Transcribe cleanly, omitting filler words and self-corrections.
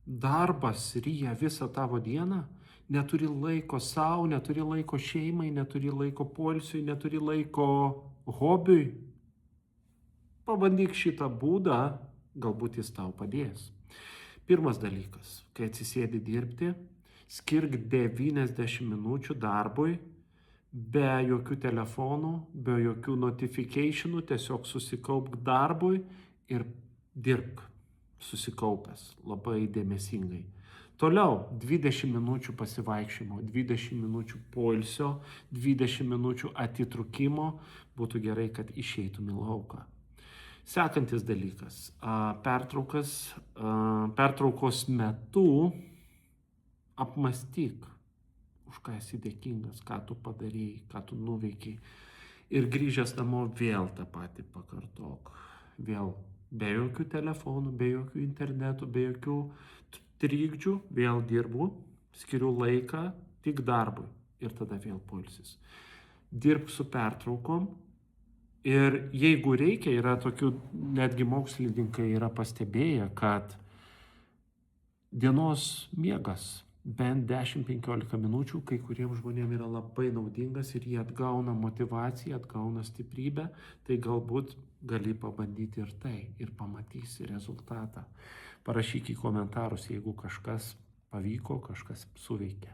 darbas ryja visą tavo dieną, neturi laiko savo, neturi laiko šeimai, neturi laiko poilsiui, neturi laiko hobiui, pabandyk šitą būdą, galbūt jis tau padės. Pirmas dalykas, kai atsisėdi dirbti, skirk 90 minučių darbui, be jokių telefonų, be jokių notificationų, tiesiog susikaupk darbui ir dirbk susikaupęs labai dėmesingai. Toliau 20 minučių pasivaikščiojimo, 20 minučių poilsio, 20 minučių atitrūkimo, būtų gerai, kad išeitum į lauką. Sekantis dalykas, pertraukos metu apmąstyk, už ką esi dėkingas, ką tu padarėjai, ką tu nuveikiai. Ir grįžęs namo vėl tą patį pakartok. Vėl be jokių telefonų, be jokių internetų, be jokių trikdžių, vėl dirbu, skiriu laiką tik darbui ir tada vėl poilsis. Dirbk su pertraukom. Ir jeigu reikia, yra tokių, netgi mokslininkai yra pastebėję, kad dienos miegas bent 10-15 minučių kai kuriems žmonėms yra labai naudingas ir jie atgauna motyvaciją, atgauna stiprybę, tai galbūt gali pabandyti ir tai ir pamatysi rezultatą. Parašyk į komentarus, jeigu kažkas pavyko, kažkas suveikė.